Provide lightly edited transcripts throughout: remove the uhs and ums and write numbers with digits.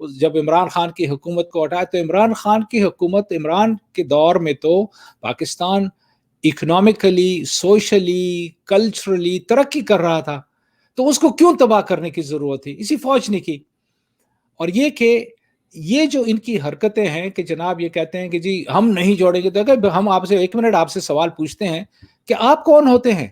جب عمران خان کی حکومت کو ہٹایا تو عمران خان کی حکومت، عمران کے دور میں تو پاکستان اکنامکلی، سوشلی، کلچرلی ترقی کر رہا تھا، تو اس کو کیوں تباہ کرنے کی ضرورت تھی؟ اسی فوج نے کی۔ اور یہ کہ یہ جو ان کی حرکتیں ہیں کہ جناب یہ کہتے ہیں کہ جی ہم نہیں جوڑیں گے، تو ہم آپ سے ایک منٹ آپ سے سوال پوچھتے ہیں کہ آپ کون ہوتے ہیں؟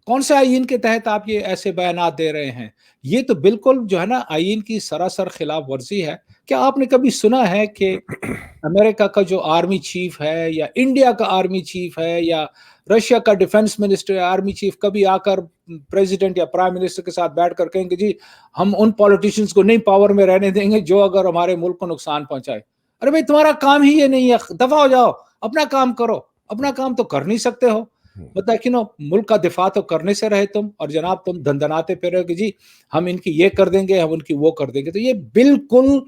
کون سے آئین کے تحت آپ یہ ایسے بیانات دے رہے ہیں؟ یہ تو بالکل جو ہے نا آئین کی سراسر خلاف ورزی ہے۔ کیا آپ نے کبھی سنا ہے کہ امریکہ کا جو آرمی چیف ہے یا انڈیا کا آرمی چیف ہے یا رشیا کا ڈیفنس منسٹر یا آرمی چیف کبھی آ کر پریزیڈنٹ یا پرائم منسٹر کے ساتھ بیٹھ کر کہیں کہ جی ہم ان پولیٹیشنز کو نہیں پاور میں رہنے دیں گے جو اگر ہمارے ملک کو نقصان پہنچائے؟ ارے بھائی تمہارا کام ہی یہ نہیں ہے، دفع ہو جاؤ، اپنا کام کرو۔ اپنا کام تو کر نہیں سکتے ہو، مطلب ملک کا دفاع تو کرنے سے رہے تم، اور جناب تم دندناتے پھر رہے کہ جی ہم ان کی یہ کر دیں گے، ہم ان کی وہ کر دیں گے۔ تو یہ بالکل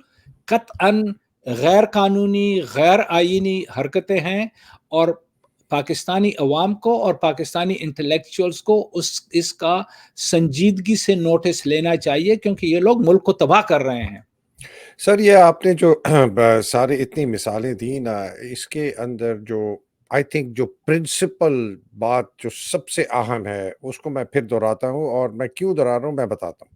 قطعاً غیر قانونی، غیر آئینی حرکتیں ہیں، اور پاکستانی عوام کو اور پاکستانی انٹلیکچوئلز کو اس کا سنجیدگی سے نوٹس لینا چاہیے، کیونکہ یہ لوگ ملک کو تباہ کر رہے ہیں۔ سر یہ آپ نے جو سارے اتنی مثالیں دی نا، اس کے اندر جو آئی تھنک جو پرنسپل بات جو سب سے اہم ہے اس کو میں پھر دہراتا ہوں، اور میں کیوں دہرا رہا ہوں میں بتاتا ہوں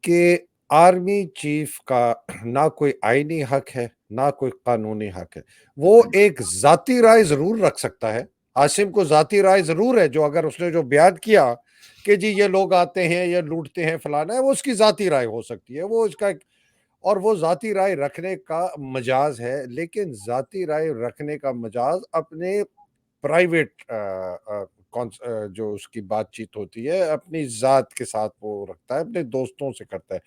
کہ آرمی چیف کا نہ کوئی آئینی حق ہے نہ کوئی قانونی حق ہے۔ وہ ایک ذاتی رائے ضرور رکھ سکتا ہے، عاصم کو ذاتی رائے ضرور ہے، جو اگر اس نے جو بیان کیا کہ جی یہ لوگ آتے ہیں یا لوٹتے ہیں فلانا ہے، وہ اس کی ذاتی رائے ہو سکتی ہے، وہ اس کا اور وہ ذاتی رائے رکھنے کا مجاز ہے، لیکن ذاتی رائے رکھنے کا مجاز اپنے پرائیویٹ جو اس کی بات چیت ہوتی ہے اپنی ذات کے ساتھ وہ رکھتا ہے، اپنے دوستوں سے کرتا ہے۔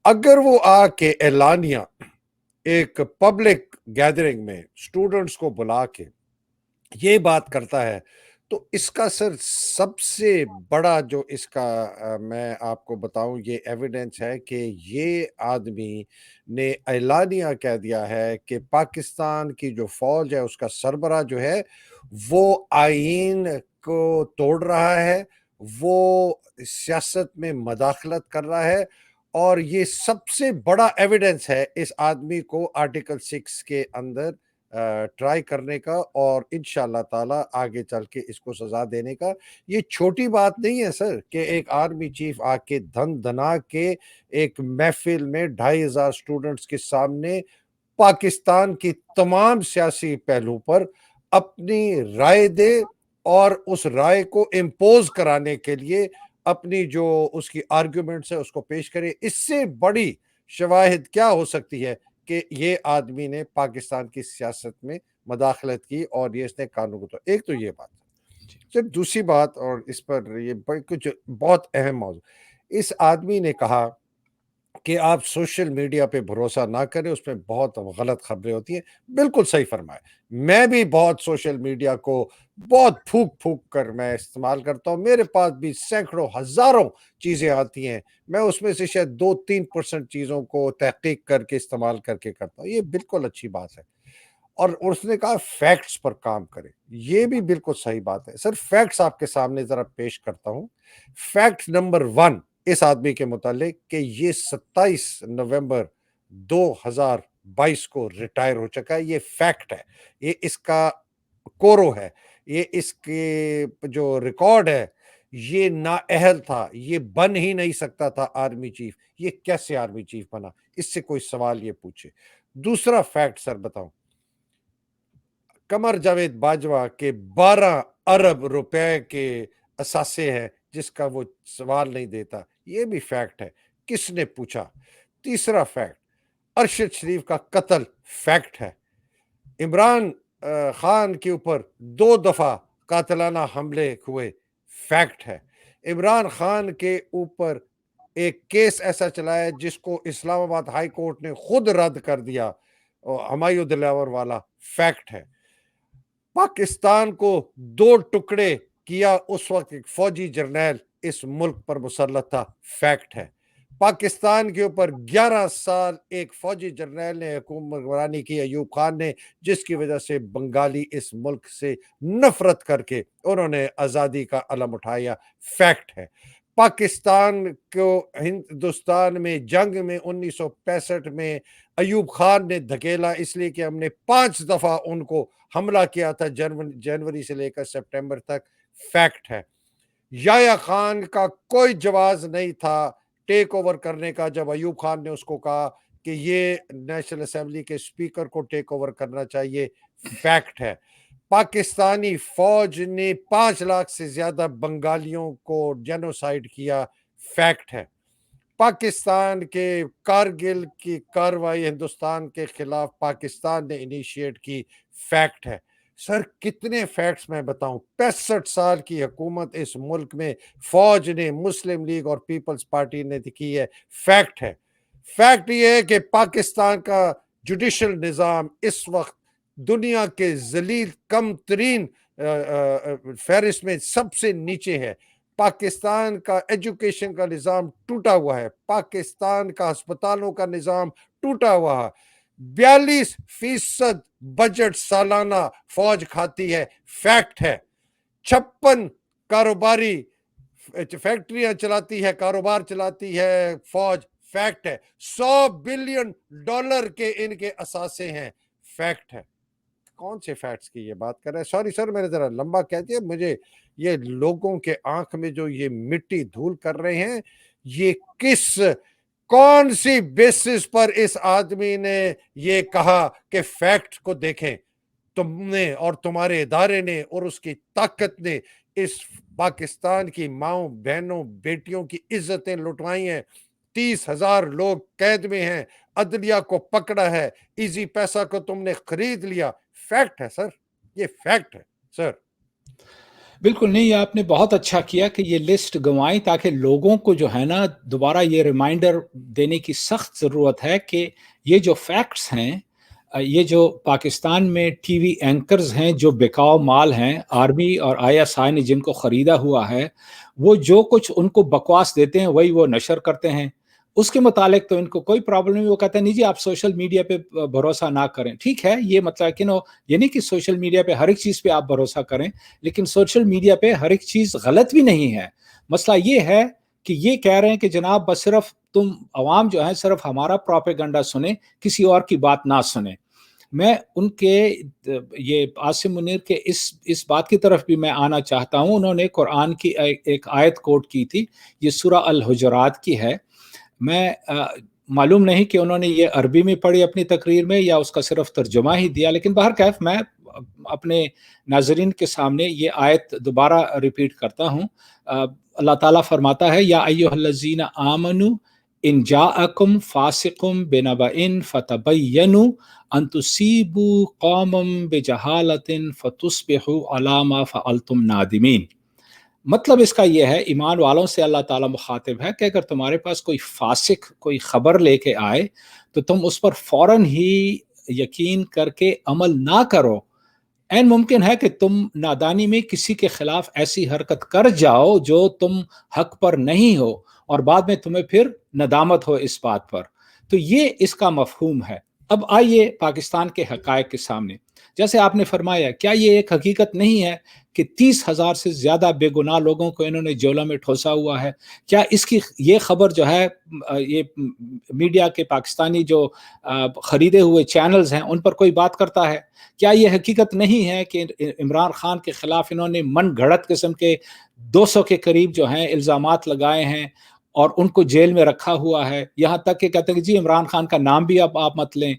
اگر وہ آ کے اعلانیہ ایک پبلک گیدرنگ میں اسٹوڈنٹس کو بلا کے یہ بات کرتا ہے، تو اس کا سر سب سے بڑا جو اس کا میں آپ کو بتاؤں یہ ایویڈنس ہے کہ یہ آدمی نے اعلانیہ کہہ دیا ہے کہ پاکستان کی جو فوج ہے اس کا سربراہ جو ہے وہ آئین کو توڑ رہا ہے، وہ سیاست میں مداخلت کر رہا ہے، اور یہ سب سے بڑا ایویڈنس ہے اس آدمی کو آرٹیکل 6 کے اندر ٹرائی کرنے کا، اور انشاءاللہ تعالی آگے چل کے اس کو سزا دینے کا۔ یہ چھوٹی بات نہیں ہے سر کہ ایک آرمی چیف آ کے دھن دھنا کے ایک محفل میں 2500 اسٹوڈنٹس کے سامنے پاکستان کی تمام سیاسی پہلو پر اپنی رائے دے، اور اس رائے کو امپوز کرانے کے لیے اپنی جو اس کی آرگیومنٹس ہے اس کو پیش کرے۔ اس سے بڑی شواہد کیا ہو سکتی ہے کہ یہ آدمی نے پاکستان کی سیاست میں مداخلت کی اور یہ اس نے قانون کو توڑا۔ ایک تو یہ بات پھر دوسری بات، اور اس پر یہ کچھ بہت اہم موضوع، اس آدمی نے کہا کہ آپ سوشل میڈیا پہ بھروسہ نہ کریں، اس میں بہت غلط خبریں ہوتی ہیں۔ بالکل صحیح فرمائے، میں بھی بہت سوشل میڈیا کو بہت پھونک پھونک کر میں استعمال کرتا ہوں، میرے پاس بھی سینکڑوں ہزاروں چیزیں آتی ہیں، میں اس میں سے شاید 2-3% چیزوں کو تحقیق کر کے استعمال کر کے کرتا ہوں، یہ بالکل اچھی بات ہے۔ اور اس نے کہا فیکٹس پر کام کرے، یہ بھی بالکل صحیح بات ہے۔ سر فیکٹس آپ کے سامنے ذرا پیش کرتا ہوں۔ فیکٹ نمبر 1 اس آدمی کے متعلق کہ یہ 27 نومبر 2022 کو ریٹائر ہو چکا ہے، یہ فیکٹ ہے، یہ اس کا کورو ہے، یہ اس کے جو ریکارڈ ہے، یہ نااہل تھا، یہ بن ہی نہیں سکتا تھا آرمی چیف، یہ کیسے آرمی چیف بنا؟ اس سے کوئی سوال یہ پوچھے۔ دوسرا فیکٹ سر بتاؤں، قمر جاوید باجوہ کے 12 ارب روپے کے اثاثے ہیں جس کا وہ سوال نہیں دیتا، یہ بھی فیکٹ ہے، کس نے پوچھا؟ تیسرا فیکٹ، ارشد شریف کا قتل فیکٹ ہے، عمران خان کے اوپر 2 دفعہ قاتلانہ حملے ہوئے، فیکٹ ہے، عمران خان کے اوپر ایک کیس ایسا چلایا جس کو اسلام آباد ہائی کورٹ نے خود رد کر دیا، ہمایوں دلاور والا، فیکٹ ہے، پاکستان کو 2 ٹکڑے کیا اس وقت ایک فوجی جرنیل اس ملک پر مسلط تھا، فیکٹ ہے، پاکستان کے اوپر 11 سال ایک فوجی جرنیل نے حکمرانی کی، ایوب خان نے، جس کی وجہ سے بنگالی اس ملک سے نفرت کر کے انہوں نے آزادی کا علم اٹھایا، فیکٹ ہے، پاکستان کو ہندوستان میں جنگ میں 1965 میں ایوب خان نے دھکیلا، اس لیے کہ ہم نے 5 دفعہ ان کو حملہ کیا تھا جنوری سے لے کر سپٹمبر تک، فیکٹ ہے۔ یحییٰ خان کا کوئی جواز نہیں تھا ٹیک اوور کرنے کا جب ایوب خان نے اس کو کہا کہ یہ نیشنل اسمبلی کے اسپیکر کو ٹیک اوور کرنا چاہیے، فیکٹ ہے۔ پاکستانی فوج نے 5 لاکھ سے زیادہ بنگالیوں کو جینوسائیڈ کیا، فیکٹ ہے۔ پاکستان کے کارگل کی کارروائی ہندوستان کے خلاف پاکستان نے انیشیٹ کی، فیکٹ ہے۔ سر کتنے فیکٹس میں بتاؤں، 65 سال کی حکومت اس ملک میں فوج نے، مسلم لیگ اور پیپلز پارٹی نے کی ہے، فیکٹ ہے۔ فیکٹ یہ ہے کہ پاکستان کا جوڈیشل نظام اس وقت دنیا کے ذلیل کم ترین فہرست میں سب سے نیچے ہے۔ پاکستان کا ایجوکیشن کا نظام ٹوٹا ہوا ہے، پاکستان کا ہسپتالوں کا نظام ٹوٹا ہوا ہے، 42% بجٹ سالانہ فوج کھاتی ہے، فیکٹ ہے۔ 56 کاروباری فیکٹریاں چلاتی ہے، کاروبار چلاتی ہے فوج، فیکٹ ہے۔ $100 بلین کے ان کے اثاثے ہیں، فیکٹ ہے۔ کون سے فیکٹس کی یہ بات کر رہے ہیں؟ سوری سر، میں نے ذرا لمبا کہہ دیا، مجھے یہ لوگوں کے آنکھ میں جو یہ مٹی دھول کر رہے ہیں، یہ کون سی بیسس پر اس آدمی نے یہ کہا کہ فیکٹ کو دیکھیں؟ تم نے اور تمہارے ادارے نے اور اس کی طاقت نے اس پاکستان کی ماؤں بہنوں بیٹیوں کی عزتیں لٹوائی ہیں، 30,000 لوگ قید میں ہیں، عدلیہ کو پکڑا ہے، ایزی پیسہ کو تم نے خرید لیا، فیکٹ ہے سر، یہ فیکٹ ہے سر۔ بالکل نہیں، آپ نے بہت اچھا کیا کہ یہ لسٹ گنوائیں تاکہ لوگوں کو جو ہے نا دوبارہ یہ ریمائنڈر دینے کی سخت ضرورت ہے کہ یہ جو فیکٹس ہیں، یہ جو پاکستان میں ٹی وی اینکرز ہیں جو بکاؤ مال ہیں، آرمی اور ISI نے جن کو خریدا ہوا ہے، وہ جو کچھ ان کو بکواس دیتے ہیں وہی وہ نشر کرتے ہیں۔ اس کے متعلق تو ان کو کوئی پرابلم نہیں، وہ کہتے ہیں نہیں جی آپ سوشل میڈیا پہ بھروسہ نہ کریں، ٹھیک ہے، یہ مطلب کہ یہ نہیں کہ سوشل میڈیا پہ ہر ایک چیز پہ آپ بھروسہ کریں، لیکن سوشل میڈیا پہ ہر ایک چیز غلط بھی نہیں ہے۔ مسئلہ یہ ہے کہ یہ کہہ رہے ہیں کہ جناب بس صرف تم عوام جو ہے صرف ہمارا پروپیگنڈا سنیں، کسی اور کی بات نہ سنیں۔ میں ان کے یہ عاصم منیر کے اس بات کی طرف بھی میں آنا چاہتا ہوں۔ انہوں نے قرآن کی ایک آیت کوٹ کی تھی، یہ سورہ الحجرات کی ہے۔ میں معلوم نہیں کہ انہوں نے یہ عربی میں پڑھی اپنی تقریر میں یا اس کا صرف ترجمہ ہی دیا، لیکن بہرکیف میں اپنے ناظرین کے سامنے یہ آیت دوبارہ ریپیٹ کرتا ہوں۔ اللہ تعالیٰ فرماتا ہے یا ایھا الذین آمنوا ان جاءکم فاسق بنبأ فتبینوا ان تصیبوا قوما بجہالۃ فتصبحوا علی ما فعلتم نادمین۔ مطلب اس کا یہ ہے، ایمان والوں سے اللہ تعالیٰ مخاطب ہے کہ اگر تمہارے پاس کوئی فاسق کوئی خبر لے کے آئے تو تم اس پر فوراً ہی یقین کر کے عمل نہ کرو۔ این ممکن ہے کہ تم نادانی میں کسی کے خلاف ایسی حرکت کر جاؤ جو تم حق پر نہیں ہو اور بعد میں تمہیں پھر ندامت ہو اس بات پر۔ تو یہ اس کا مفہوم ہے۔ اب آئیے پاکستان کے حقائق کے سامنے۔ جیسے آپ نے فرمایا، کیا یہ ایک حقیقت نہیں ہے کہ 30,000 سے زیادہ بے گناہ لوگوں کو انہوں نے جیلوں میں ٹھوسا ہوا ہے؟ کیا اس کی یہ خبر جو ہے یہ میڈیا کے پاکستانی جو خریدے ہوئے چینلز ہیں ان پر کوئی بات کرتا ہے؟ کیا یہ حقیقت نہیں ہے کہ عمران خان کے خلاف انہوں نے من گھڑت قسم کے 200 کے قریب جو ہیں الزامات لگائے ہیں اور ان کو جیل میں رکھا ہوا ہے؟ یہاں تک کہ کہتے ہیں کہ جی عمران خان کا نام بھی اب آپ مت لیں۔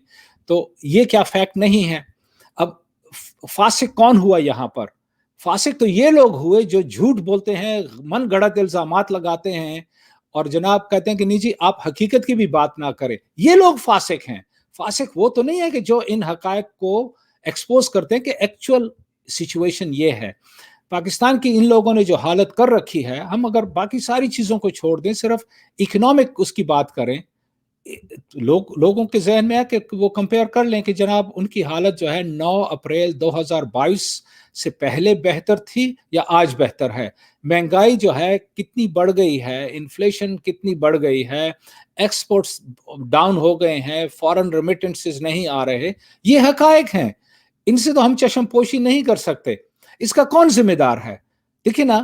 تو یہ کیا فیکٹ نہیں ہے؟ اب فاسق کون ہوا یہاں پر؟ فاسق تو یہ لوگ ہوئے جو جھوٹ بولتے ہیں، من گھڑت الزامات لگاتے ہیں اور جناب کہتے ہیں کہ نہیں جی آپ حقیقت کی بھی بات نہ کریں، یہ لوگ فاسق ہیں۔ فاسق وہ تو نہیں ہے کہ جو ان حقائق کو ایکسپوز کرتے ہیں کہ ایکچوئل سچویشن یہ ہے۔ پاکستان کی ان لوگوں نے جو حالت کر رکھی ہے، ہم اگر باقی ساری چیزوں کو چھوڑ دیں، صرف اکنامک اس کی بات کریں، لوگوں کے ذہن میں ہے کہ وہ کمپیئر کر لیں کہ جناب ان کی حالت جو ہے 9 اپریل 2022 سے پہلے بہتر تھی یا آج بہتر ہے۔ مہنگائی جو ہے کتنی بڑھ گئی ہے، انفلیشن کتنی بڑھ گئی ہے، ایکسپورٹس ڈاؤن ہو گئے ہیں، فارن ریمیٹنسز نہیں آ رہے، یہ حقائق ہیں، ان سے تو ہم چشم پوشی نہیں کر سکتے۔ اس کا کون ذمہ دار ہے؟ دیکھیں نا،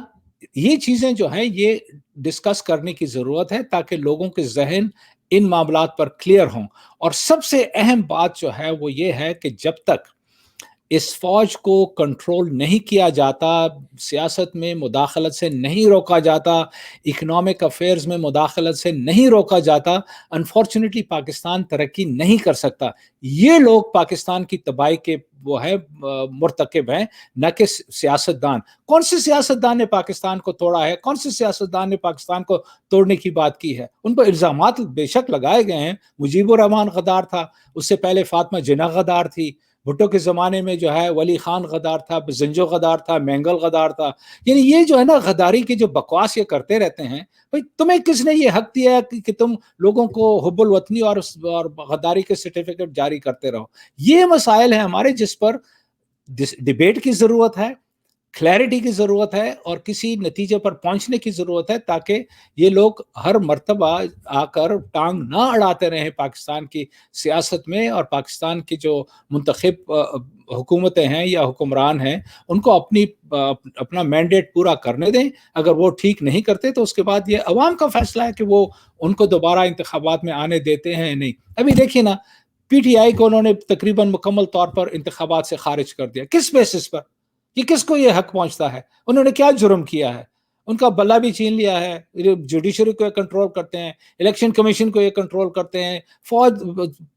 یہ چیزیں جو ہیں یہ ڈسکس کرنے کی ضرورت ہے تاکہ لوگوں کے ذہن ان معاملات پر کلیئر ہوں. اور سب سے اہم بات جو ہے وہ یہ ہے کہ جب تک اس فوج کو کنٹرول نہیں کیا جاتا، سیاست میں مداخلت سے نہیں روکا جاتا، اکنامک افیئرز میں مداخلت سے نہیں روکا جاتا، انفارچونیٹلی پاکستان ترقی نہیں کر سکتا. یہ لوگ پاکستان کی تباہی کے وہ ہے مرتکب ہیں، نہ کہ سیاستدان. کون سے سیاستدان نے پاکستان کو توڑا ہے؟ کون سے سیاستدان نے پاکستان کو توڑنے کی بات کی ہے؟ ان پر الزامات بے شک لگائے گئے ہیں. مجیب الرحمان غدار تھا، اس سے پہلے فاطمہ جناح غدار تھی، بھٹو کے زمانے میں جو ہے ولی خان غدار تھا، زنجو غدار تھا، مینگل غدار تھا. یعنی یہ جو ہے نا غداری کی جو بکواس یہ کرتے رہتے ہیں، بھئی تمہیں کس نے یہ حق دیا ہے کہ تم لوگوں کو حب الوطنی اور غداری کے سرٹیفکیٹ جاری کرتے رہو؟ یہ مسائل ہیں ہمارے جس پر ڈیبیٹ کی ضرورت ہے، کلیئرٹی کی ضرورت ہے اور کسی نتیجے پر پہنچنے کی ضرورت ہے تاکہ یہ لوگ ہر مرتبہ آ کر ٹانگ نہ اڑاتے رہیں پاکستان کی سیاست میں، اور پاکستان کی جو منتخب حکومتیں ہیں یا حکمران ہیں ان کو اپنا مینڈیٹ پورا کرنے دیں. اگر وہ ٹھیک نہیں کرتے تو اس کے بعد یہ عوام کا فیصلہ ہے کہ وہ ان کو دوبارہ انتخابات میں آنے دیتے ہیں نہیں. ابھی دیکھیے نا، پی ٹی آئی کو انہوں نے تقریباً مکمل طور پر انتخابات سے خارج کر دیا. کس بیسس پر؟ یہ کس کو یہ حق پہنچتا ہے؟ انہوں نے کیا جرم کیا ہے؟ ان کا بلا بھی چھین لیا ہے، جوڈیشری کو یہ کنٹرول کرتے ہیں، الیکشن کمیشن کو یہ کنٹرول کرتے ہیں، فوج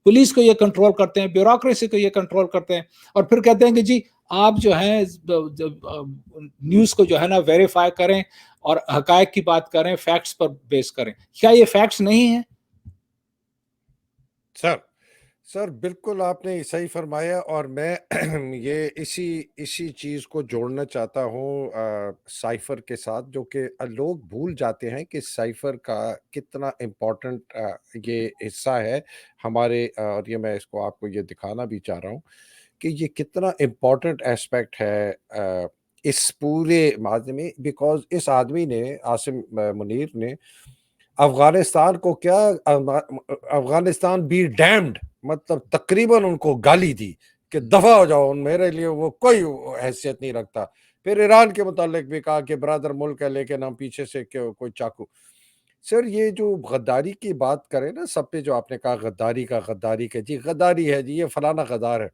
پولیس کو یہ کنٹرول کرتے ہیں، بیوروکریسی کو یہ کنٹرول کرتے ہیں، اور پھر کہتے ہیں کہ جی آپ جو ہیں نیوز کو جو ہے نا ویریفائی کریں اور حقائق کی بات کریں، فیکٹس پر بیس کریں. کیا یہ فیکٹس نہیں ہیں؟ سر بالکل آپ نے صحیح فرمایا، اور میں یہ اسی چیز کو جوڑنا چاہتا ہوں سائفر کے ساتھ، جو کہ لوگ بھول جاتے ہیں کہ سائفر کا کتنا امپورٹنٹ یہ حصہ ہے ہمارے، اور یہ میں اس کو آپ کو یہ دکھانا بھی چاہ رہا ہوں کہ یہ کتنا امپورٹنٹ ایسپیکٹ ہے اس پورے معاملے میں، بیکاز اس آدمی نے، عاصم منیر نے، افغانستان کو کیا، افغانستان بی ڈیمڈ، مطلب تقریباً ان کو گالی دی کہ دفع ہو جاؤ، میرے لیے وہ کوئی حیثیت نہیں رکھتا. پھر ایران کے متعلق بھی کہا کہ برادر ملک ہے لیکن ہم پیچھے سے کوئی چاقو. سر یہ جو غداری کی بات کریں نا، سب پہ جو آپ نے کہا غداری کا جی غداری ہے جی، یہ فلانا غدار ہے.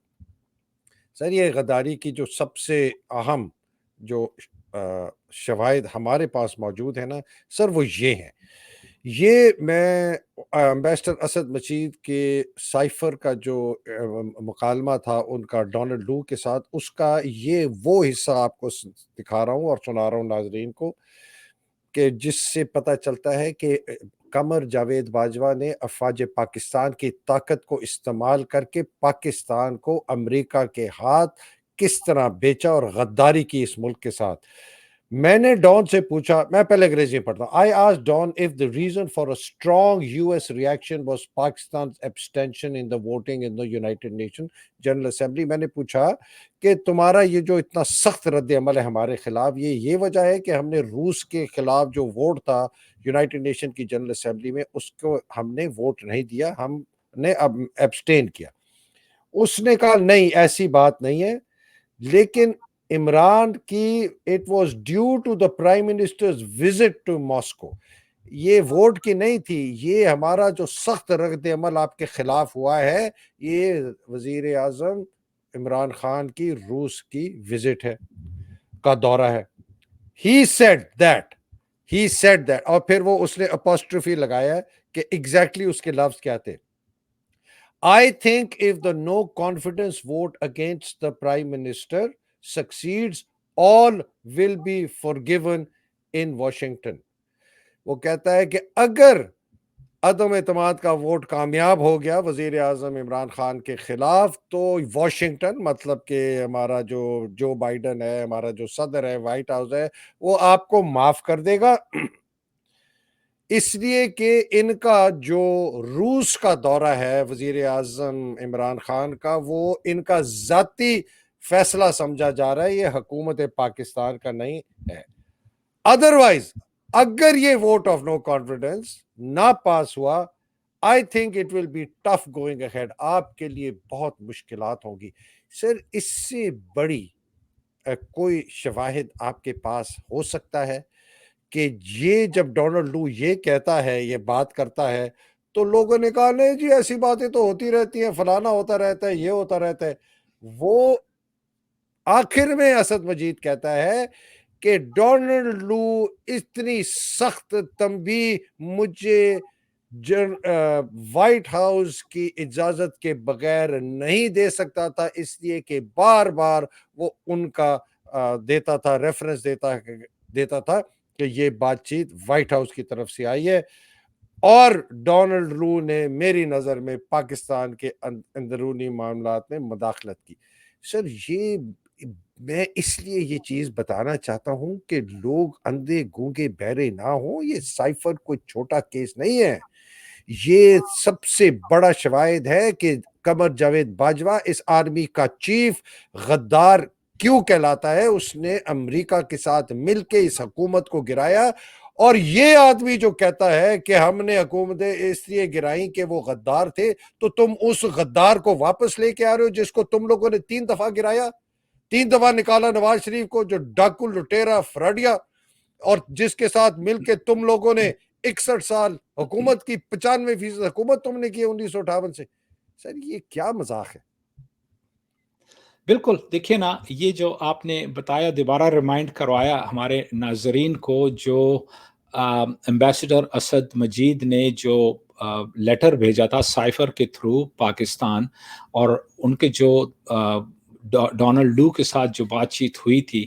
سر یہ غداری کی جو سب سے اہم جو شواہد ہمارے پاس موجود ہیں نا سر، وہ یہ ہیں. یہ میں امبیسڈر اسد مشید کے سائفر کا جو مکالمہ تھا ان کا ڈونلڈ لو کے ساتھ، اس کا یہ وہ حصہ آپ کو دکھا رہا ہوں اور سنا رہا ہوں ناظرین کو، کہ جس سے پتہ چلتا ہے کہ قمر جاوید باجوہ نے افواج پاکستان کی طاقت کو استعمال کر کے پاکستان کو امریکہ کے ہاتھ کس طرح بیچا اور غداری کی اس ملک کے ساتھ. میں نے ڈان سے پوچھا، میں پہلے انگریزی پڑھتا ہوں. I asked Don if the reason for a strong US reaction was Pakistan's abstention in the voting in the United Nations General Assembly. میں نے پوچھا کہ تمہارا یہ جو اتنا سخت رد عمل ہے ہمارے خلاف، یہ وجہ ہے کہ ہم نے روس کے خلاف جو ووٹ تھا یونائٹڈ نیشن کی جنرل اسمبلی میں، اس کو ہم نے ووٹ نہیں دیا، ہم نے اب ایبسٹین کیا. اس نے کہا نہیں ایسی بات نہیں ہے، لیکن عمران کی it was due to the prime minister's visit to Moscow, یہ ووٹ کی نہیں تھی، یہ ہمارا جو سخت رد عمل آپ کے خلاف ہوا ہے یہ وزیر اعظم عمران خان کی روس کی وزٹ ہے، کا دورہ ہے. ہی سیڈ دیٹ اور پھر وہ اس نے اپوسٹروفی لگایا کہ ایگزیکٹلی اس کے لفظ کیا تھے. I think if the no confidence vote against the Prime Minister succeeds, all will be forgiven in Washington. وہ کہتا ہے کہ اگر عدم اعتماد کا ووٹ کامیاب ہو گیا وزیر اعظم عمران خان کے خلاف، تو واشنگٹن، مطلب کہ ہمارا جو بائیڈن ہے، ہمارا جو صدر ہے، وائٹ ہاؤس ہے، وہ آپ کو معاف کر دے گا، اس لیے کہ ان کا جو روس کا دورہ ہے وزیر اعظم عمران خان کا، وہ ان کا ذاتی فیصلہ سمجھا جا رہا ہے، یہ حکومت پاکستان کا نہیں ہے. ادروائز اگر یہ ووٹ آف نو کانفیڈنس نہ پاس ہوا، I think it will be tough going ahead, آپ کے لیے بہت مشکلات ہوں گی. سر اس سے بڑی کوئی شواہد آپ کے پاس ہو سکتا ہے کہ یہ جب ڈونلڈ لو یہ کہتا ہے، یہ بات کرتا ہے، تو لوگوں نے کہا نہیں جی ایسی باتیں تو ہوتی رہتی ہیں، فلانا ہوتا رہتا ہے، یہ ہوتا رہتا ہے. وہ آخر میں اسد مجید کہتا ہے کہ ڈونلڈ لو اتنی سخت تنبیہ مجھے وائٹ ہاؤس کی اجازت کے بغیر نہیں دے سکتا تھا، اس لیے کہ بار بار وہ ان کا دیتا تھا، ریفرنس دیتا تھا کہ یہ بات چیت وائٹ ہاؤس کی طرف سے آئی ہے، اور ڈونلڈ لو نے میری نظر میں پاکستان کے اندرونی معاملات میں مداخلت کی. سر یہ میں اس لیے یہ چیز بتانا چاہتا ہوں کہ لوگ اندھے گونگے بہرے نہ ہوں، یہ سائفر کوئی چھوٹا کیس نہیں ہے. یہ سب سے بڑا شواہد ہے کہ قمر جاوید باجوہ اس آرمی کا چیف غدار کیوں کہلاتا ہے. اس نے امریکہ کے ساتھ مل کے اس حکومت کو گرایا، اور یہ آدمی جو کہتا ہے کہ ہم نے حکومتیں اس لیے گرائیں کہ وہ غدار تھے، تو تم اس غدار کو واپس لے کے آ رہے ہو جس کو تم لوگوں نے 3 دفعہ گرایا، 3 دفعہ نکالا نواز شریف کو، جو ڈاکو لٹیرا فراڈیا، اور جس کے ساتھ مل کے تم لوگوں نے 61 سال حکومت کی، 95% حکومت تم نے کی 1958 سے. سر یہ کیا مذاق ہے؟ بالکل دیکھیے نا، یہ جو آپ نے بتایا دوبارہ ریمائنڈ کروایا ہمارے ناظرین کو، جو ایمبیسڈر اسد مجید نے جو لیٹر بھیجا تھا سائفر کے تھرو پاکستان، اور ان کے جو ڈونلڈ لو کے ساتھ جو بات چیت ہوئی تھی،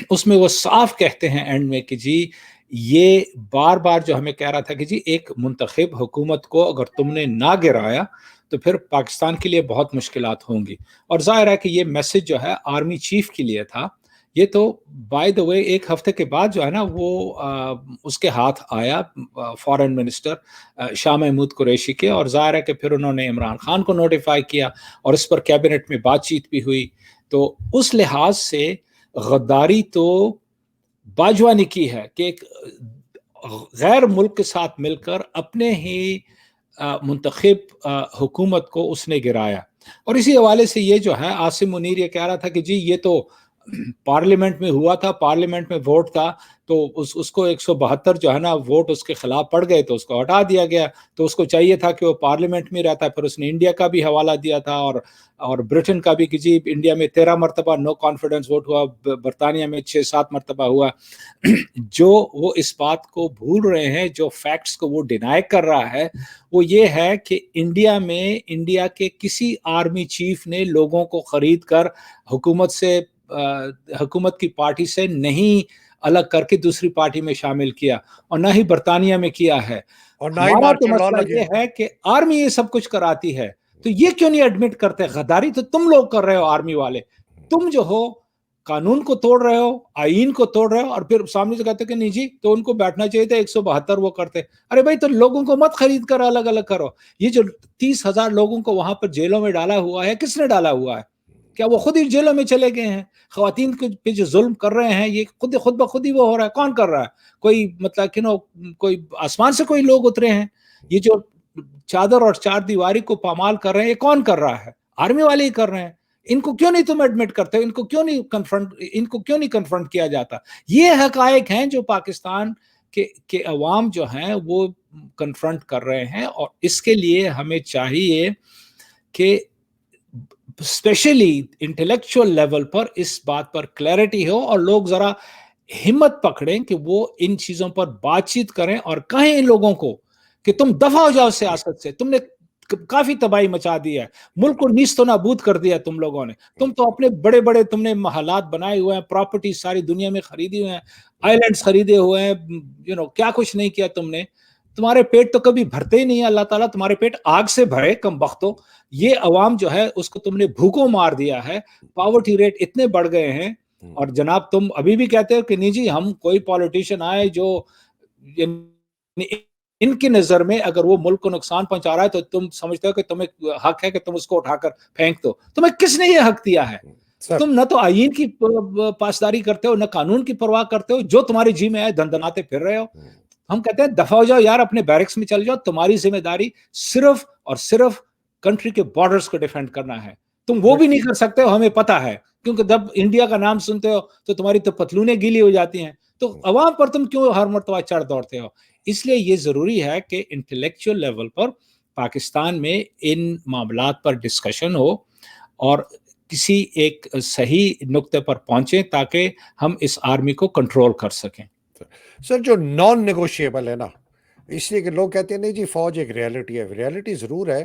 اس میں وہ صاف کہتے ہیں اینڈ میں کہ جی یہ بار بار جو ہمیں کہہ رہا تھا کہ جی ایک منتخب حکومت کو اگر تم نے نہ گرایا تو پھر پاکستان کے لیے بہت مشکلات ہوں گی. اور ظاہر ہے کہ یہ میسج جو ہے آرمی چیف کے لیے تھا. یہ تو بائی دا وے ایک ہفتے کے بعد جو ہے نا وہ اس کے ہاتھ آیا فارن منسٹر شاہ محمود قریشی کے، اور ظاہر ہے کہ پھر انہوں نے عمران خان کو نوٹیفائی کیا اور اس پر کیبنٹ میں بات چیت بھی ہوئی. تو اس لحاظ سے غداری تو باجوہ نے کی ہے کہ ایک غیر ملک کے ساتھ مل کر اپنے ہی منتخب حکومت کو اس نے گرایا. اور اسی حوالے سے یہ جو ہے عاصم منیر یہ کہہ رہا تھا کہ جی یہ تو پارلیمنٹ میں ہوا تھا، پارلیمنٹ میں ووٹ تھا، تو اس کو 172 جو ہے نا ووٹ اس کے خلاف پڑ گئے تو اس کو ہٹا دیا گیا. تو اس کو چاہیے تھا کہ وہ پارلیمنٹ میں رہتا. پھر اس نے انڈیا کا بھی حوالہ دیا تھا اور برٹن کا بھی کہ جی انڈیا میں 13 مرتبہ نو کانفیڈنس ووٹ ہوا، برطانیہ میں 6-7 مرتبہ ہوا. جو وہ اس بات کو بھول رہے ہیں، جو فیکٹس کو وہ ڈینائی کر رہا ہے، وہ یہ ہے کہ انڈیا کے کسی آرمی چیف نے لوگوں کو خرید کر حکومت کی پارٹی سے نہیں الگ کر کے دوسری پارٹی میں شامل کیا، اور نہ ہی برطانیہ میں کیا ہے. اور نہ ہی ہمارا تو مارشل لا مسئلہ لگے. یہ ہے کہ آرمی یہ سب کچھ کراتی ہے، تو یہ کیوں نہیں ایڈمٹ کرتے؟ غداری تو تم لوگ کر رہے ہو، آرمی والے. تم جو ہو قانون کو توڑ رہے ہو، آئین کو توڑ رہے ہو، اور پھر سامنے سے کہتے کہ نہیں جی تو ان کو بیٹھنا چاہیے تھا 172 وہ کرتے. ارے بھائی تو لوگوں کو مت خرید کر الگ الگ کرو. یہ جو 30,000 لوگوں کو وہاں پر جیلوں میں ڈالا ہوا ہے، کس نے ڈالا ہوا ہے؟ کیا وہ خود ہی جیلوں میں چلے گئے ہیں؟ خواتین پہ جو ظلم کر رہے ہیں یہ خود بخود ہی وہ ہو رہا ہے. کون کر رہا ہے؟ کوئی مطلب کہ کوئی آسمان سے کوئی لوگ اترے ہیں؟ یہ جو چادر اور چار دیواری کو پامال کر رہے ہیں، یہ کون کر رہا ہے؟ آرمی والے ہی کر رہے ہیں. ان کو کیوں نہیں تم ایڈمٹ کرتے ہو؟ ان کو کیوں نہیں کنفرنٹ کیا جاتا؟ یہ حقائق ہیں جو پاکستان کے عوام جو ہیں وہ کنفرنٹ کر رہے ہیں. اور اس کے لیے ہمیں چاہیے کہ اسپیشلی انٹلیکچوئل لیول پر اس بات پر کلیئرٹی ہو، اور لوگ ذرا ہمت پکڑیں کہ وہ ان چیزوں پر بات چیت کریں اور کہیں ان لوگوں کو کہ تم دفع ہو جاؤ سیاست سے. تم نے کافی تباہی مچا دی ہے، ملک کو نیست و نابود کر دیا تم لوگوں نے. تم تو اپنے بڑے بڑے تم نے محلات بنائے ہوئے ہیں، پراپرٹی ساری دنیا میں خریدی ہوئے ہیں، آئیلینڈز خریدے ہوئے ہیں، کیا کچھ نہیں کیا تم نے. تمہارے پیٹ تو کبھی بھرتے ہی نہیں ہے. اللہ تعالیٰ تمہارے پیٹ آگ سے بھرے کم بختو. یہ عوام جو ہے اس کو تم نے بھوکوں مار دیا ہے. پاورٹی ریٹ اتنے بڑھ گئے ہیں، اور جناب تم ابھی بھی کہتے ہو کہ نہیں جی ہم کوئی پالیٹیشین آئے جو ان کی نظر میں اگر وہ ملک کو نقصان پہنچا رہا ہے تو تم سمجھتے ہو کہ تمہیں حق ہے کہ تم اس کو اٹھا کر پھینک دو. تمہیں کس نے یہ حق دیا ہے؟ تم نہ تو آئین کی پاسداری کرتے ہو، نہ قانون کی پرواہ کرتے ہو. جو تمہاری جی میں آئے دندناتے پھر رہے ہو. ہم کہتے ہیں دفع ہو جاؤ یار، اپنے بیرکس میں چل جاؤ. تمہاری ذمہ داری صرف اور صرف کنٹری کے بارڈرز کو ڈیفینڈ کرنا ہے. تم وہ بھی نہیں کر سکتے ہو، ہمیں پتا ہے، کیونکہ جب انڈیا کا نام سنتے ہو تو تمہاری تو پتلونیں گیلی ہو جاتی ہیں. تو عوام پر تم کیوں ہر مرتبہ چڑھ دوڑتے ہو؟ اس لیے یہ ضروری ہے کہ انٹلیکچوئل لیول پر پاکستان میں ان معاملات پر ڈسکشن ہو اور کسی ایک صحیح نقطے پر پہنچیں تاکہ ہم اس آرمی کو کنٹرول کر سکیں. سر جو نان نیگوشیبل ہے نا، اس لیے کہ لوگ کہتے ہیں نہیں جی فوج ایک ریالٹی ہے. ریالٹی ضرور ہے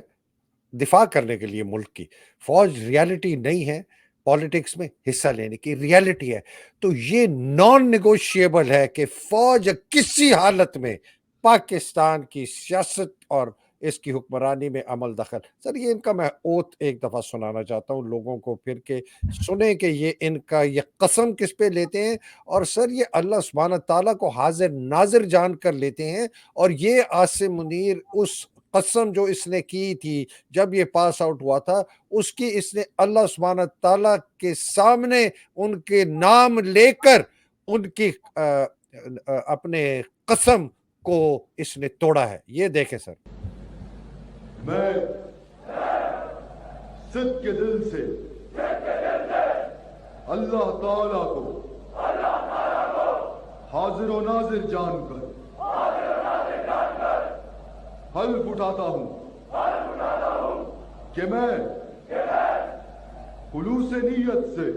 دفاع کرنے کے لیے ملک کی، فوج ریالٹی نہیں ہے پالیٹکس میں حصہ لینے کی ریالٹی ہے. تو یہ نان نیگوشیبل ہے کہ فوج کسی حالت میں پاکستان کی سیاست اور اس کی حکمرانی میں عمل دخل. سر یہ ان کا میں اوت ایک دفعہ سنانا چاہتا ہوں لوگوں کو، پھر کہ سنیں کہ یہ ان کا یہ قسم کس پہ لیتے ہیں. اور سر یہ اللہ سبحانہ تعالیٰ کو حاضر ناظر جان کر لیتے ہیں. اور یہ عاصم منیر اس قسم جو اس نے کی تھی جب یہ پاس آؤٹ ہوا تھا، اس کی اس نے اللہ سبحانہ تعالیٰ کے سامنے ان کے نام لے کر ان کی اپنے قسم کو اس نے توڑا ہے. یہ دیکھیں سر. میں صدق کے دل سے اللہ تعالیٰ کو حاضر و ناظر جان کر حلف اٹھاتا ہوں کہ میں خلوص نیت سے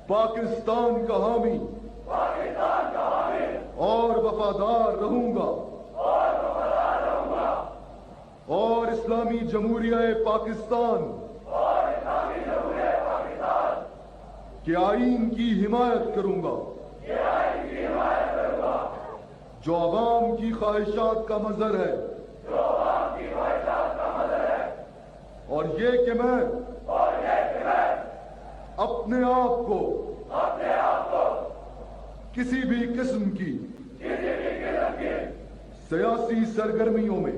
پاکستان کا حامی اور وفادار رہوں گا اور اسلامی جمہوریہ پاکستان کے آئین کی حمایت کروں گا جو عوام کی خواہشات کا مظہر ہے. اور یہ کہ میں اپنے آپ کو کسی بھی قسم کی سیاسی سرگرمیوں میں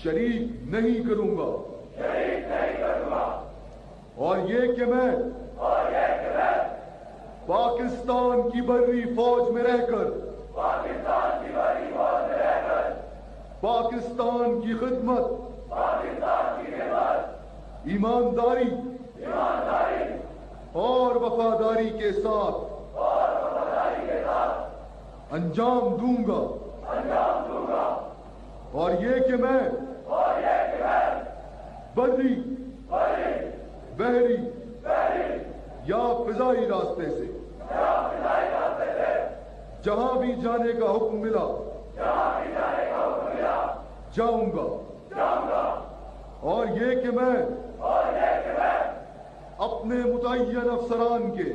شریک نہیں کروں گا. اور یہ کہ میں پاکستان کی بری فوج میں رہ کر پاکستان کی خدمت ایمانداری اور وفاداری کے ساتھ انجام دوں گا. اور یہ کہ میں بری، بحری یا فضائی راستے سے جہاں بھی جانے کا حکم ملا جاؤں گا. اور یہ کہ میں اپنے متعین افسران کے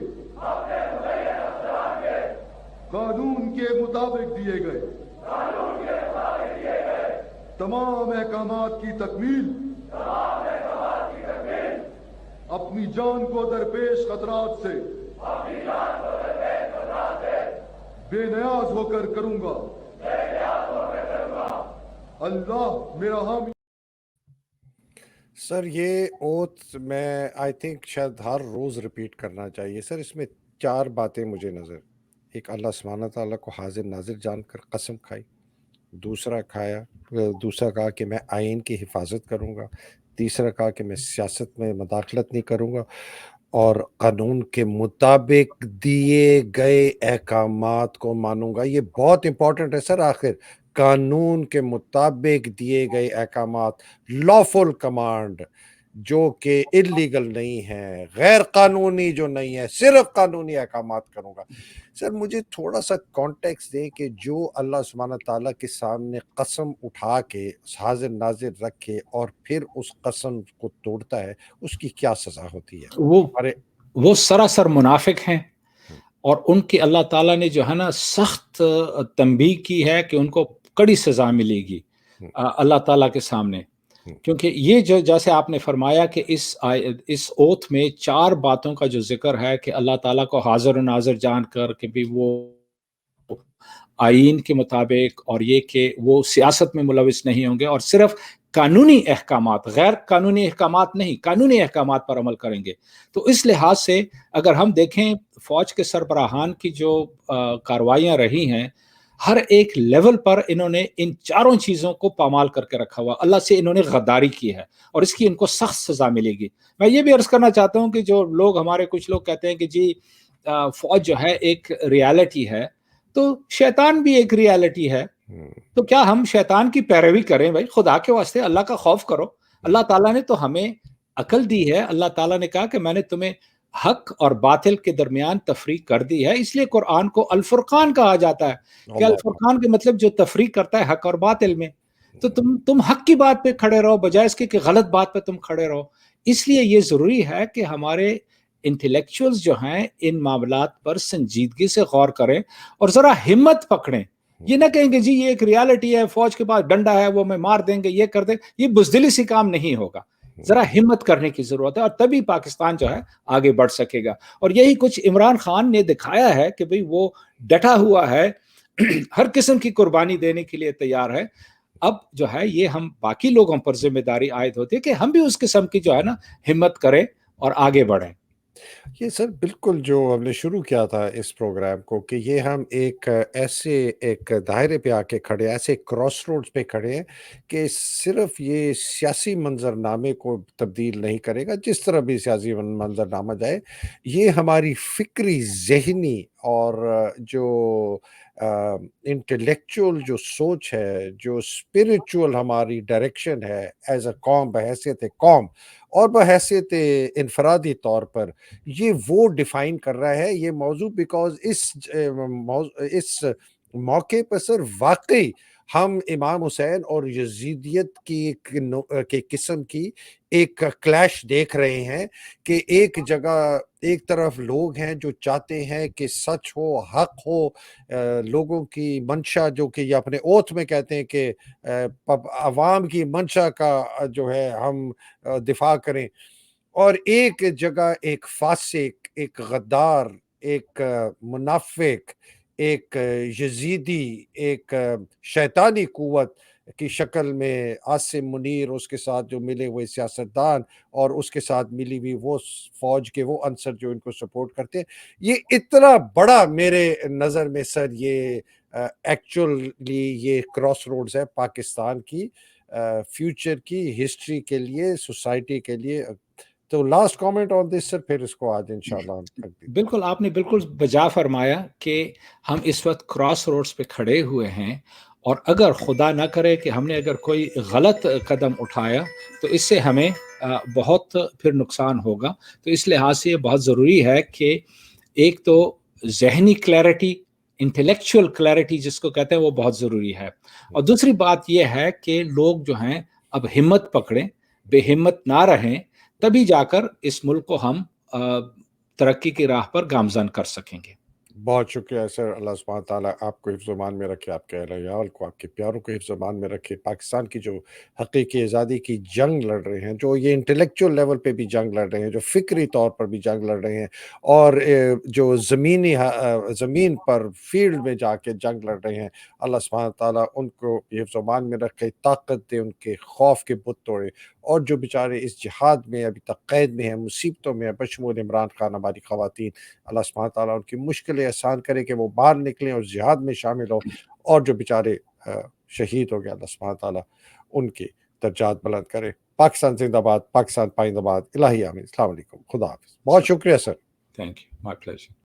قانون کے مطابق دیے گئے تمام احکامات کی تکمیل، اپنی جان کو درپیش خطرات سے بے نیاز ہو کر کروں گا. اللہ میرا حامی. سر یہ اوت میں آئی تھنک شاید ہر روز ریپیٹ کرنا چاہیے. سر اس میں 4 باتیں مجھے نظر. ایک اللہ سبحانہ تعالیٰ کو حاضر ناظر جان کر قسم کھائی. دوسرا کہا کہ میں آئین کی حفاظت کروں گا. تیسرا کہا کہ میں سیاست میں مداخلت نہیں کروں گا اور قانون کے مطابق دیے گئے احکامات کو مانوں گا. یہ بہت امپورٹنٹ ہے سر. آخر قانون کے مطابق دیے گئے احکامات، لافل کمانڈ جو کہ انلیگل نہیں ہے، غیر قانونی جو نہیں ہے، صرف قانونی احکامات کروں گا. سر مجھے تھوڑا سا کانٹیکس دیں کہ جو اللہ سبحانہ تعالیٰ کے سامنے قسم اٹھا کے حاضر ناظر رکھے اور پھر اس قسم کو توڑتا ہے، اس کی کیا سزا ہوتی ہے؟ وہ سراسر منافق ہیں اور ان کی اللہ تعالیٰ نے جو ہے نا سخت تنبیہ کی ہے کہ ان کو کڑی سزا ملے گی اللہ تعالیٰ کے سامنے. کیونکہ یہ جو جیسے آپ نے فرمایا کہ اس اوتھ میں 4 باتوں کا جو ذکر ہے کہ اللہ تعالیٰ کو حاضر و ناظر جان کر کہ بھی وہ آئین کے مطابق، اور یہ کہ وہ سیاست میں ملوث نہیں ہوں گے اور صرف قانونی احکامات، غیر قانونی احکامات نہیں، قانونی احکامات پر عمل کریں گے. تو اس لحاظ سے اگر ہم دیکھیں فوج کے سربراہان کی جو کارروائیاں رہی ہیں، ہر ایک لیول پر انہوں نے ان چاروں چیزوں کو پامال کر کے رکھا ہوا. اللہ سے انہوں نے غداری کی ہے اور اس کی ان کو سخت سزا ملے گی. میں یہ بھی عرض کرنا چاہتا ہوں کہ جو لوگ ہمارے کچھ لوگ کہتے ہیں کہ جی فوج جو ہے ایک ریالٹی ہے، تو شیطان بھی ایک ریالٹی ہے. تو کیا ہم شیطان کی پیروی کریں؟ بھائی خدا کے واسطے اللہ کا خوف کرو. اللہ تعالیٰ نے تو ہمیں عقل دی ہے. اللہ تعالیٰ نے کہا کہ میں نے تمہیں حق اور باطل کے درمیان تفریق کر دی ہے. اس لیے قرآن کو الفرقان کہا جاتا ہے کہ اللہ الفرقان کے مطلب جو تفریق کرتا ہے حق اور باطل میں. تو تم حق کی بات پہ کھڑے رہو بجائے اس کے کہ غلط بات پہ تم کھڑے رہو. اس لیے یہ ضروری ہے کہ ہمارے انٹلیکچوئلز جو ہیں ان معاملات پر سنجیدگی سے غور کریں اور ذرا ہمت پکڑیں. یہ نہ کہیں کہ جی یہ ایک ریالٹی ہے، فوج کے پاس ڈنڈا ہے، وہ میں مار دیں گے، یہ کر دیں. یہ بزدلی سے کام نہیں ہوگا. ذرا ہمت کرنے کی ضرورت ہے اور تبھی پاکستان جو ہے آگے بڑھ سکے گا. اور یہی کچھ عمران خان نے دکھایا ہے کہ بھئی وہ ڈٹا ہوا ہے، ہر قسم کی قربانی دینے کے لیے تیار ہے. اب جو ہے یہ ہم باقی لوگوں پر ذمہ داری عائد ہوتی ہے کہ ہم بھی اس قسم کی جو ہے نا ہمت کریں اور آگے بڑھیں. یہ سر بالکل جو ہم نے شروع کیا تھا اس پروگرام کو کہ یہ ہم ایک ایسے ایک دائرے پہ آ کے کھڑے، ایسے کراس روڈز پہ کھڑے ہیں کہ صرف یہ سیاسی منظرنامے کو تبدیل نہیں کرے گا. جس طرح بھی سیاسی منظرنامہ جائے، یہ ہماری فکری، ذہنی اور جو انٹلیکچول جو سوچ ہے، جو اسپریچول ہماری ڈائریکشن ہے ایز اے قوم، بحیثیت قوم اور بحیثیت انفرادی طور پر، یہ وہ ڈیفائن کر رہا ہے یہ موضوع. بیکاز اس موقع پر سر واقعی ہم امام حسین اور یزیدیت کی قسم کی ایک کلیش دیکھ رہے ہیں کہ ایک جگہ ایک طرف لوگ ہیں جو چاہتے ہیں کہ سچ ہو، حق ہو، لوگوں کی منشا جو کہ یہ اپنے اوتھ میں کہتے ہیں کہ عوام کی منشا کا جو ہے ہم دفاع کریں، اور ایک جگہ ایک فاسق، ایک غدار، ایک منافق، ایک یزیدی، ایک شیطانی قوت کی شکل میں عاصم منیر، اس کے ساتھ جو ملے ہوئے سیاستدان اور اس کے ساتھ ملی ہوئی وہ فوج کے وہ عنصر جو ان کو سپورٹ کرتے ہیں. یہ اتنا بڑا میرے نظر میں سر یہ ایکچولی یہ کراس روڈز ہے پاکستان کی فیوچر کی، ہسٹری کے لیے، سوسائٹی کے لیے. تو لاسٹ کامنٹ آن دس سر، پھر اس کو آج انشاءاللہ ہم کر دیں. بالکل آپ نے بالکل بجا فرمایا کہ ہم اس وقت کراس روڈز پہ کھڑے ہوئے ہیں، اور اگر خدا نہ کرے کہ ہم نے اگر کوئی غلط قدم اٹھایا تو اس سے ہمیں بہت پھر نقصان ہوگا. تو اس لحاظ سے یہ بہت ضروری ہے کہ ایک تو ذہنی کلیئرٹی، انٹلیکچوئل کلیئرٹی جس کو کہتے ہیں، وہ بہت ضروری ہے. اور دوسری بات یہ ہے کہ لوگ جو ہیں اب ہمت پکڑیں، بے ہمت نہ رہیں، تبھی جا کر اس ملک کو ہم ترقی کی راہ پر گامزن کر سکیں گے. بہت شکریہ سر. اللہ سبحانہ تعالیٰ آپ کو حفظ و امان میں رکھے، آپ کے اہل عیال کو، آپ کے پیاروں کو حفظ و امان میں رکھے. پاکستان کی جو حقیقی آزادی کی جنگ لڑ رہے ہیں، جو یہ انٹلیکچوئل لیول پہ بھی جنگ لڑ رہے ہیں، جو فکری طور پر بھی جنگ لڑ رہے ہیں، اور جو زمین پر فیلڈ میں جا کے جنگ لڑ رہے ہیں، اللہ سبحانہ تعالیٰ ان کو حفظ و امان میں رکھے، طاقت دے، ان کے خوف کے بت توڑے. اور جو بیچارے اس جہاد میں ابھی تک قید میں ہیں، مصیبتوں میں ہیں، بشمول عمران خان، ہماری خواتین، اللہ سبحانہ تعالیٰ ان کی مشکلیں آسان کرے کہ وہ باہر نکلیں اور جہاد میں شامل ہو. اور جو بیچارے شہید ہو گئے، اللہ سبحانہ تعالیٰ ان کی درجات بلند کرے. پاکستان زندہ باد، پاکستان پائندہ باد. الہی آمین. السلام علیکم. خدا حافظ. بہت شکریہ sir. Thank you, my pleasure.